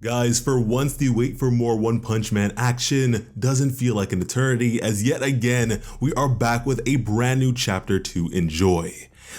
Guys, for once the wait for more One Punch Man action doesn't feel like an eternity, as yet again we are back with a brand new chapter to enjoy.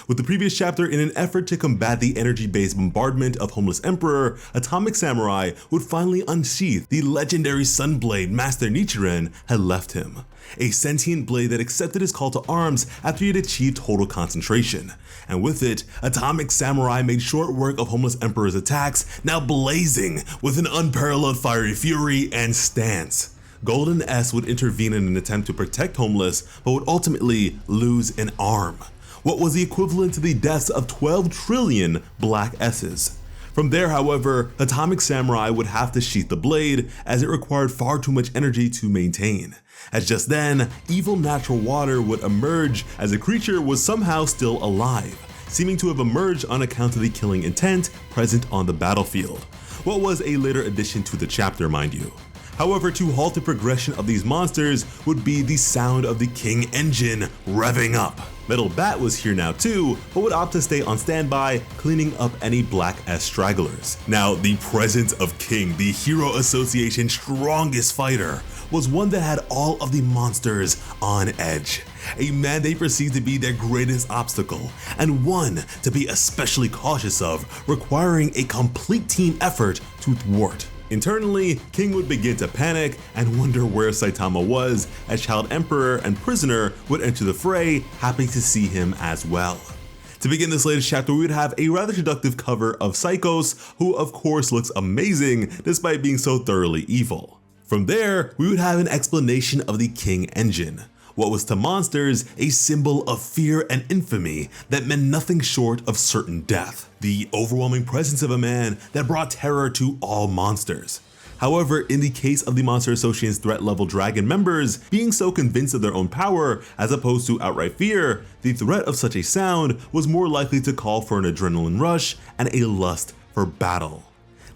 With the previous chapter, in an effort to combat the energy-based bombardment of Homeless Emperor, Atomic Samurai would finally unsheath the legendary Sunblade Master Nichiren had left him. A sentient blade that accepted his call to arms after he had achieved total concentration. And with it, Atomic Samurai made short work of Homeless Emperor's attacks, now blazing with an unparalleled fiery fury and stance. Golden S would intervene in an attempt to protect Homeless, but would ultimately lose an arm. What was the equivalent to the deaths of 12 trillion Black S's. From there, however, Atomic Samurai would have to sheath the blade, as it required far too much energy to maintain. As just then, evil natural water would emerge, as the creature was somehow still alive, seeming to have emerged on account of the killing intent present on the battlefield. What was a later addition to the chapter, mind you. However, to halt the progression of these monsters would be the sound of the King engine revving up. Metal Bat was here now too, but would opt to stay on standby, cleaning up any Black S stragglers. Now, the presence of King, the Hero Association's strongest fighter, was one that had all of the monsters on edge. A man they perceived to be their greatest obstacle, and one to be especially cautious of, requiring a complete team effort to thwart. Internally, King would begin to panic and wonder where Saitama was, as Child Emperor and Prisoner would enter the fray, happy to see him as well. To begin this latest chapter, we would have a rather seductive cover of Psychos, who of course looks amazing despite being so thoroughly evil. From there, we would have an explanation of the King engine. What was to monsters a symbol of fear and infamy that meant nothing short of certain death. The overwhelming presence of a man that brought terror to all monsters. However, in the case of the Monster Association's threat level dragon members, being so convinced of their own power as opposed to outright fear, the threat of such a sound was more likely to call for an adrenaline rush and a lust for battle.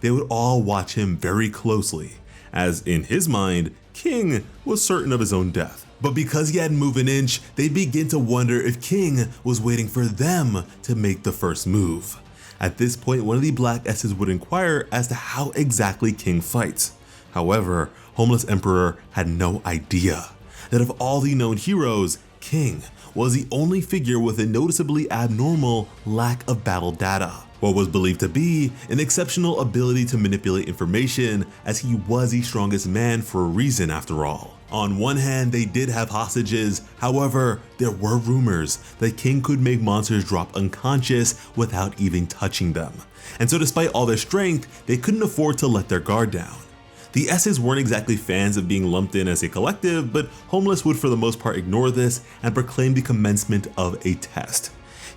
They would all watch him very closely, as in his mind, King was certain of his own death. But because he hadn't moved an inch, they begin to wonder if King was waiting for them to make the first move. At this point, one of the Black S's would inquire as to how exactly King fights. However, Homeless Emperor had no idea that of all the known heroes, King was the only figure with a noticeably abnormal lack of battle data. What was believed to be an exceptional ability to manipulate information, as he was the strongest man for a reason after all. On one hand, they did have hostages, however, there were rumors that King could make monsters drop unconscious without even touching them. And so despite all their strength, they couldn't afford to let their guard down. The S's weren't exactly fans of being lumped in as a collective, but Homeless would for the most part ignore this and proclaim the commencement of a test.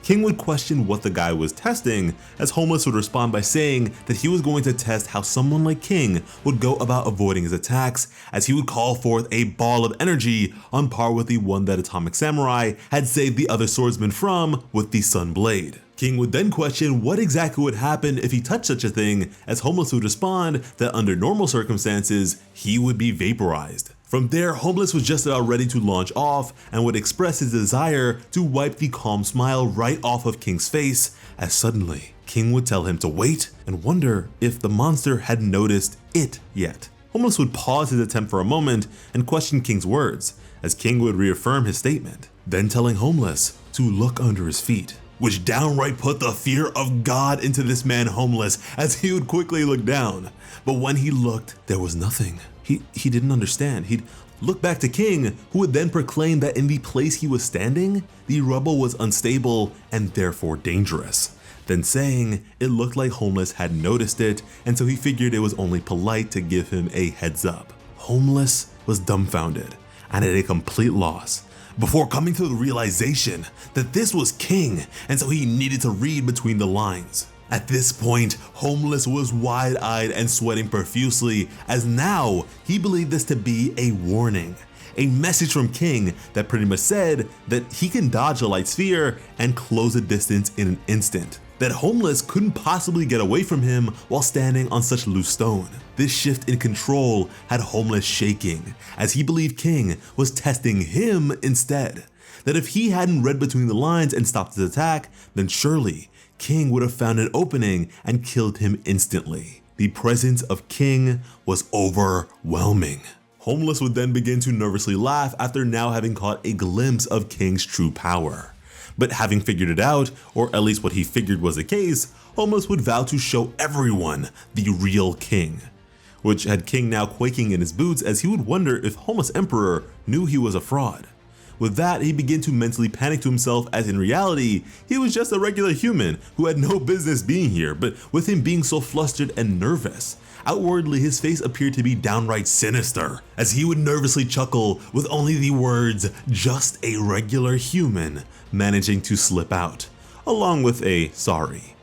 King would question what the guy was testing, as Homeless would respond by saying that he was going to test how someone like King would go about avoiding his attacks, as he would call forth a ball of energy on par with the one that Atomic Samurai had saved the other swordsman from with the Sun Blade. King would then question what exactly would happen if he touched such a thing, as Homeless would respond that under normal circumstances, he would be vaporized. From there, Homeless was just about ready to launch off and would express his desire to wipe the calm smile right off of King's face, as suddenly King would tell him to wait and wonder if the monster had noticed it yet. Homeless would pause his attempt for a moment and question King's words, as King would reaffirm his statement, then telling Homeless to look under his feet, which downright put the fear of God into this man Homeless, as he would quickly look down. But when he looked, there was nothing. He didn't understand. He'd look back to King, who would then proclaim that in the place he was standing, the rubble was unstable and therefore dangerous. Then saying it looked like Homeless had noticed it, and so he figured it was only polite to give him a heads up. Homeless was dumbfounded and at a complete loss, before coming to the realization that this was King, and so he needed to read between the lines. At this point, Homeless was wide-eyed and sweating profusely, as now he believed this to be a warning. A message from King that pretty much said that he can dodge a light sphere and close a distance in an instant. That Homeless couldn't possibly get away from him while standing on such loose stone. This shift in control had Homeless shaking, as he believed King was testing him instead. That if he hadn't read between the lines and stopped his attack, then surely King would have found an opening and killed him instantly. The presence of King was overwhelming. Homeless would then begin to nervously laugh after now having caught a glimpse of King's true power. But having figured it out, or at least what he figured was the case, Homeless would vow to show everyone the real King, which had King now quaking in his boots as he would wonder if Homeless Emperor knew he was a fraud. With that, he began to mentally panic to himself as in reality, he was just a regular human who had no business being here, but with him being so flustered and nervous, outwardly his face appeared to be downright sinister, as he would nervously chuckle with only the words, "just a regular human," managing to slip out, along with a sorry.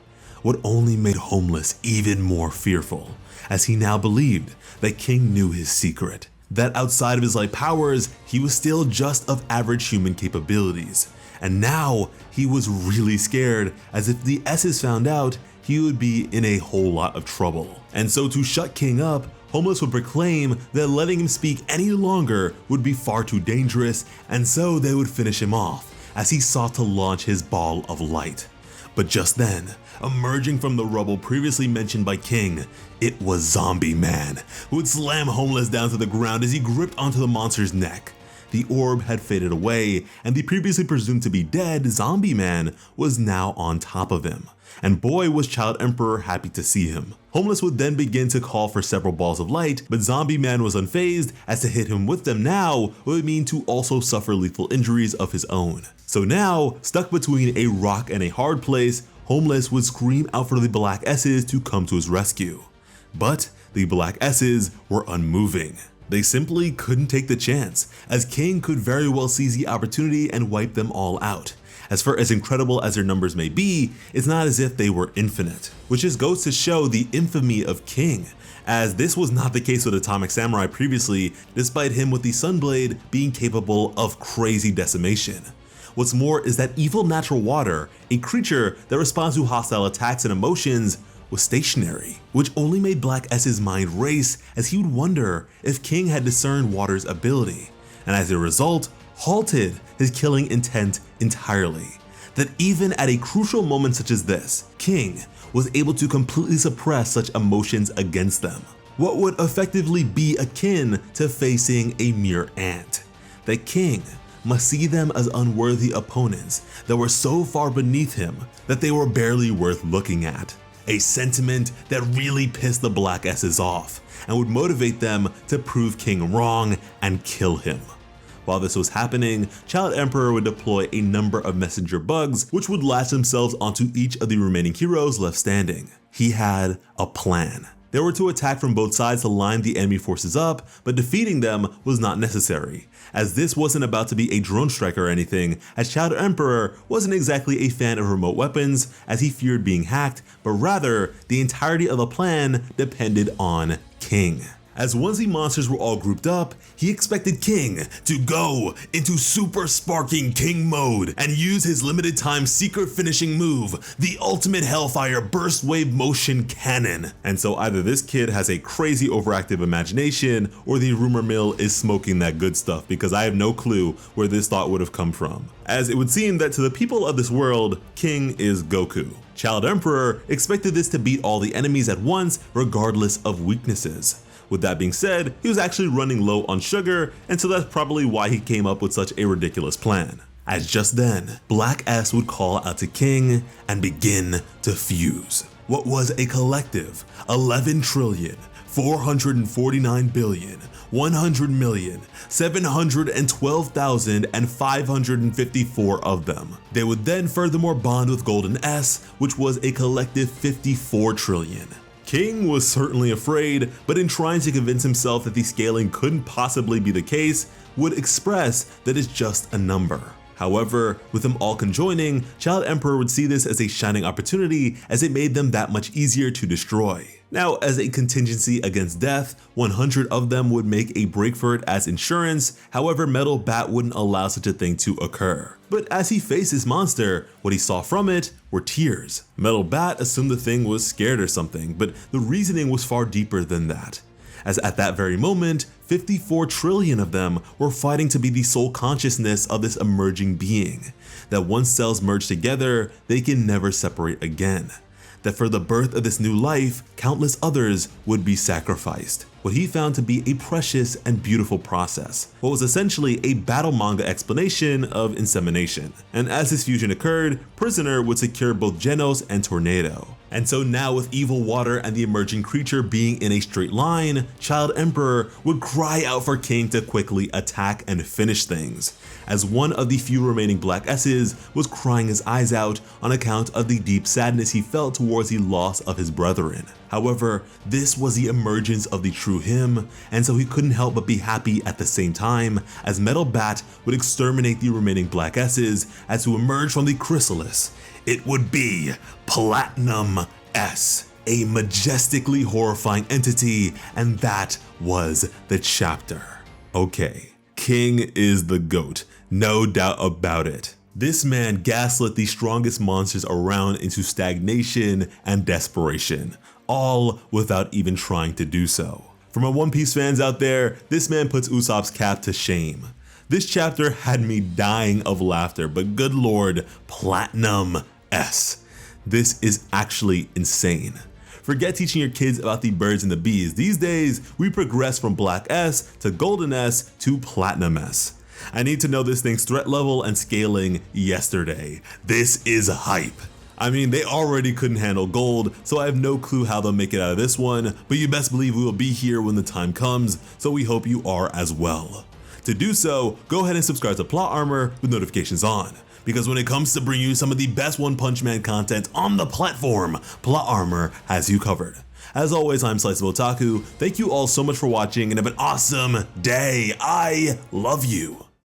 What only made Homeless even more fearful, as he now believed that King knew his secret, that outside of his light powers, he was still just of average human capabilities. And now he was really scared, as if the S's found out, he would be in a whole lot of trouble. And so to shut King up, Homeless would proclaim that letting him speak any longer would be far too dangerous, and so they would finish him off as he sought to launch his ball of light. But just then, emerging from the rubble previously mentioned by King, it was Zombie Man, who would slam Homeless down to the ground as he gripped onto the monster's neck. The orb had faded away, and the previously presumed to be dead Zombie Man was now on top of him. And boy was Child Emperor happy to see him. Homeless would then begin to call for several balls of light, but Zombie Man was unfazed, as to hit him with them now would mean to also suffer lethal injuries of his own. So now, stuck between a rock and a hard place, Homeless would scream out for the Black S's to come to his rescue. But the Black S's were unmoving. They simply couldn't take the chance, as King could very well seize the opportunity and wipe them all out. As far as incredible as their numbers may be, it's not as if they were infinite, which just goes to show the infamy of King, as this was not the case with Atomic Samurai previously, despite him with the Sunblade being capable of crazy decimation. What's more is that evil natural water, a creature that responds to hostile attacks and emotions, was stationary, which only made Black S's mind race as he would wonder if King had discerned water's ability, and as a result, halted his killing intent entirely. That even at a crucial moment such as this, King was able to completely suppress such emotions against them. What would effectively be akin to facing a mere ant. That King must see them as unworthy opponents that were so far beneath him that they were barely worth looking at. A sentiment that really pissed the Black S's off and would motivate them to prove King wrong and kill him. While this was happening, Child Emperor would deploy a number of messenger bugs which would latch themselves onto each of the remaining heroes left standing. He had a plan. They were to attack from both sides to line the enemy forces up, but defeating them was not necessary, as this wasn't about to be a drone strike or anything, as Child Emperor wasn't exactly a fan of remote weapons as he feared being hacked, but rather the entirety of the plan depended on King. As once the monsters were all grouped up, he expected King to go into super sparking King mode and use his limited time secret finishing move, the ultimate Hellfire burst wave motion cannon. And so either this kid has a crazy overactive imagination or the rumor mill is smoking that good stuff, because I have no clue where this thought would have come from. As it would seem that to the people of this world, King is Goku. Child Emperor expected this to beat all the enemies at once regardless of weaknesses. With that being said, he was actually running low on sugar, and so that's probably why he came up with such a ridiculous plan. As just then, Black S would call out to King and begin to fuse what was a collective 11,449,100,712,554 of them. They would then furthermore bond with Golden S, which was a collective 54 trillion. King was certainly afraid, but in trying to convince himself that the scaling couldn't possibly be the case, would express that it's just a number. However, with them all conjoining, Child Emperor would see this as a shining opportunity as it made them that much easier to destroy. Now, as a contingency against death, 100 of them would make a break for it as insurance. However, Metal Bat wouldn't allow such a thing to occur. But as he faced his monster, what he saw from it were tears. Metal Bat assumed the thing was scared or something, but the reasoning was far deeper than that. As at that very moment, 54 trillion of them were fighting to be the sole consciousness of this emerging being, that once cells merge together, they can never separate again. that for the birth of this new life, countless others would be sacrificed. What he found to be a precious and beautiful process, what was essentially a battle manga explanation of insemination. And as this fusion occurred, Prisoner would secure both Genos and Tornado. And so now with evil water and the emerging creature being in a straight line, Child Emperor would cry out for King to quickly attack and finish things, as one of the few remaining Black S's was crying his eyes out on account of the deep sadness he felt towards the loss of his brethren. However, this was the emergence of the true him, and so he couldn't help but be happy at the same time, as Metal Bat would exterminate the remaining Black S's, as to emerge from the chrysalis, it would be Platinum S, a majestically horrifying entity, and that was the chapter. Okay, King is the GOAT, no doubt about it. This man gaslit the strongest monsters around into stagnation and desperation, all without even trying to do so. For my One Piece fans out there, this man puts Usopp's cap to shame. This chapter had me dying of laughter, but good lord, Platinum S. This is actually insane. Forget teaching your kids about the birds and the bees. These days, we progress from Black S to Golden S to Platinum S. I need to know this thing's threat level and scaling yesterday. This is hype. I mean, they already couldn't handle gold, so I have no clue how they'll make it out of this one, but you best believe we will be here when the time comes, so we hope you are as well. To do so, go ahead and subscribe to Plot Armor with notifications on, because when it comes to bringing you some of the best One Punch Man content on the platform, Plot Armor has you covered. As always, I'm Slice of Otaku. Thank you all so much for watching and have an awesome day. I love you.